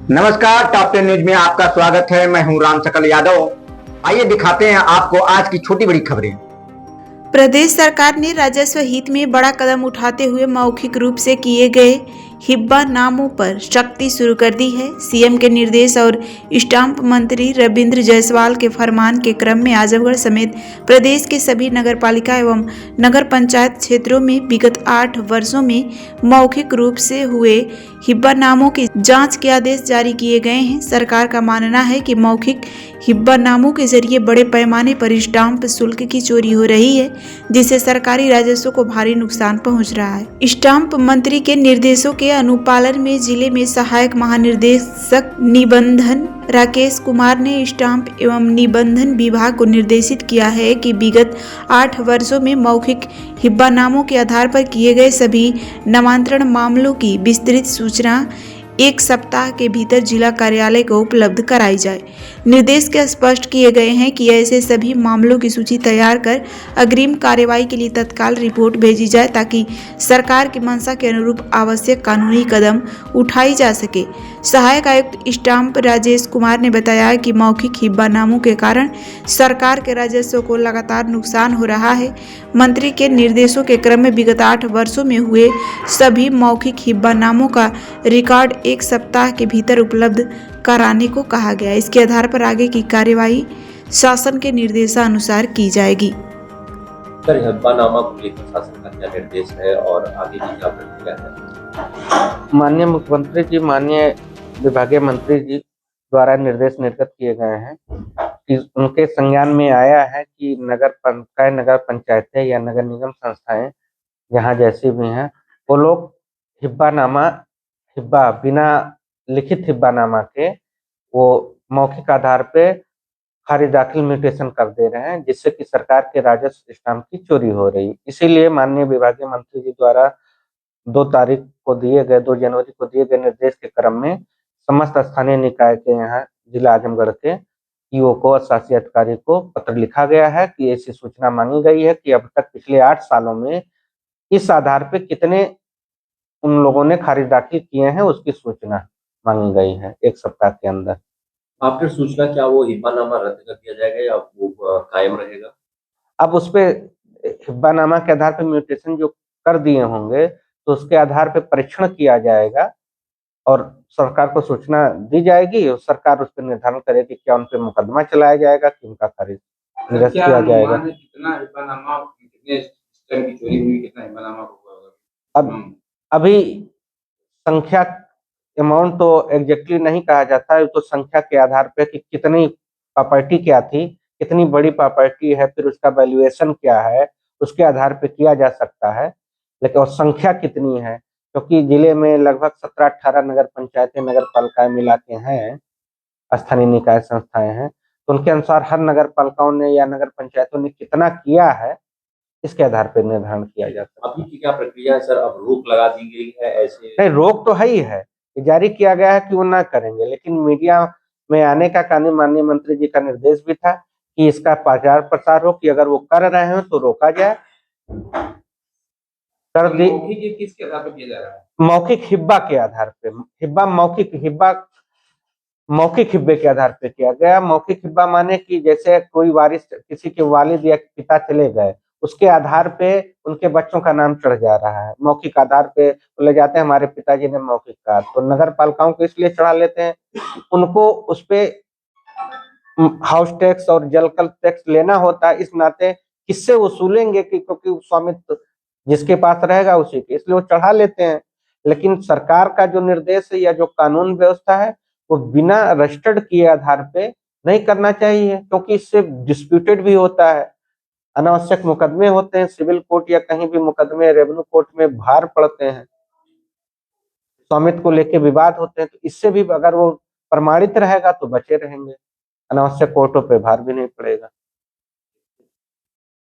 नमस्कार, top 10 news में आपका स्वागत है। मैं हूं राम सकल यादव। आइए दिखाते हैं आपको आज की छोटी बड़ी खबरें। प्रदेश सरकार ने राजस्व हित में बड़ा कदम उठाते हुए मौखिक रूप से किए गए हिब्बा नामों पर सख्ती शुरू कर दी है। सीएम के निर्देश और स्टाम्प मंत्री रविंद्र जायसवाल के फरमान के क्रम में आजमगढ़ समेत प्रदेश के सभी नगरपालिका एवं नगर पंचायत क्षेत्रों में विगत 8 वर्षों में मौखिक रूप से हुए हिब्बा नामों की जांच के आदेश जारी किए गए हैं। सरकार का मानना है कि मौखिक हिब्बा नामों के जरिए बड़े पैमाने पर स्टाम्प शुल्क की चोरी हो रही है, जिससे सरकारी राजस्व को भारी नुकसान पहुंच रहा है। स्टाम्प मंत्री के निर्देशों के अनुपालन में जिले में सहायक महानिर्देशक निबंधन राकेश कुमार ने स्टाम्प एवं निबंधन विभाग को निर्देशित किया है कि विगत 8 वर्षों में मौखिक हिब्बा नामों के आधार पर किए गए सभी नामांतरण मामलों की विस्तृत सूचना 1 सप्ताह के भीतर जिला कार्यालय को उपलब्ध कराई जाए। निर्देश के स्पष्ट किए गए हैं कि ऐसे सभी मामलों की सूची तैयार कर अग्रिम कार्यवाही के लिए तत्काल रिपोर्ट भेजी जाए, ताकि सरकार की मंशा के अनुरूप आवश्यक कानूनी कदम उठाई जा सके। सहायक आयुक्त स्टाम्प राजेश कुमार ने बताया कि मौखिक हिब्बा नामों के कारण सरकार के राजस्व को लगातार नुकसान हो रहा है। मंत्री के निर्देशों के क्रम में विगत 8 वर्षों में हुए सभी मौखिक हिब्बा नामों का रिकॉर्ड 1 सप्ताह के भीतर उपलब्ध कराने को कहा गया। इसके आधार पर आगे की कार्यवाही शासन के निर्देशानुसार की जाएगी। सर, हिब्बानामा को लेकर शासन का क्या निर्देश है और आगे की क्या प्रक्रिया है? माननीय मुख्यमंत्री जी, माननीय विभागीय मंत्री जी द्वारा निर्देश निर्गत किए गए हैं कि उनके संज्ञान में आया है कि नगर पंचायतें या नगर निगम संस्थाएं जहां जैसी भी हैं, वो लोग हिब्बा बिना लिखित हिब्बानामा के वो मौखिक आधार पे खारिज दाखिल म्यूटेशन कर दे रहे हैं, जिससे कि सरकार के राजस्व स्टाम्प की चोरी हो रही। इसीलिए माननीय विभागीय मंत्री जी द्वारा 2 जनवरी को दिए गए निर्देश के क्रम में समस्त स्थानीय निकाय के यहाँ जिला आजमगढ़ के ईओ को और शासी अधिकारी को पत्र लिखा गया है कि ऐसी सूचना मांगी गई है कि अब तक पिछले 8 सालों में इस आधार पे कितने उन लोगों ने खारिज दाखिल किए हैं, उसकी सूचना मांगी गई है 1 सप्ताह के अंदर। आफ्टर सूचना क्या वो हिब्बानामा रद्द कर दिया जाएगा या वो कायम रहेगा? अब उस पे हिब्बानामा के आधार पर म्यूटेशन जो कर दिए होंगे, तो उसके आधार पे परीक्षण किया जाएगा और सरकार को सूचना दी जाएगी और सरकार उस पर निर्धारण करेगी क्या उन पे मुकदमा चलाया जाएगा कि उनका खारिज निरस्त किया जाएगा। कितना हिब्बानामा, कितने टन की चोरी हुई, कितना हिब्बानामा हुआ होगा? अब अभी संख्या अमाउंट तो एग्जैक्टली नहीं कहा जाता है, तो संख्या के आधार पे कि कितनी प्रॉपर्टी क्या थी, कितनी बड़ी प्रॉपर्टी है, फिर उसका वैल्यूएशन क्या है, उसके आधार पे किया जा सकता है। लेकिन और संख्या कितनी है, क्योंकि जिले में लगभग 17-18 नगर पंचायतें नगर पालिकाएं मिला के हैं, स्थानीय निकाय संस्थाएं हैं, तो उनके अनुसार हर नगर पालिकाओं ने या नगर पंचायतों ने कितना किया है, इसके आधार पर निर्धारण किया जा सकता है। अभी की क्या प्रक्रिया है सर? अब रोक लगा दी गई है ऐसे? नहीं, रोक तो है ही है, जारी किया गया है कि वो ना करेंगे, लेकिन मीडिया में आने का कानूनी माननीय मंत्री जी का निर्देश भी था कि इसका प्रचार प्रसार हो कि अगर वो कर रहे हैं तो रोका जाए। मौखिक किसके आधार पर किया जा रहा है? मौखिक हिब्बा के आधार पे, मौखिक हिब्बे के आधार पे किया गया। मौखिक हिब्बा माने कि जैसे कोई वारिस, किसी के वालिद या पिता चले गए, उसके आधार पे उनके बच्चों का नाम चढ़ जा रहा है। मौखिक आधार पे बोले जाते हैं हमारे पिताजी ने मौखिक कहा, तो नगर पालिकाओं को इसलिए चढ़ा लेते हैं, उनको उस पे हाउस टैक्स और जलकल टैक्स लेना होता है। इस नाते किससे वसूलेंगे कि क्योंकि स्वामित्व जिसके पास रहेगा उसी के, इसलिए वो चढ़ा लेते हैं। लेकिन सरकार का जो निर्देश है या जो कानून व्यवस्था है, वो बिना रजिस्टर्ड किए आधार पे नहीं करना चाहिए, क्योंकि इससे डिस्प्यूटेड भी होता है, अनावश्यक मुकदमे होते हैं, सिविल कोर्ट या कहीं भी मुकदमे रेवेन्यू कोर्ट में भार पड़ते हैं, स्वामित्व को लेके विवाद होते हैं। तो इससे भी अगर वो प्रमाणित रहेगा तो बचे रहेंगे, अनावश्यक कोर्टों पे भार भी नहीं पड़ेगा।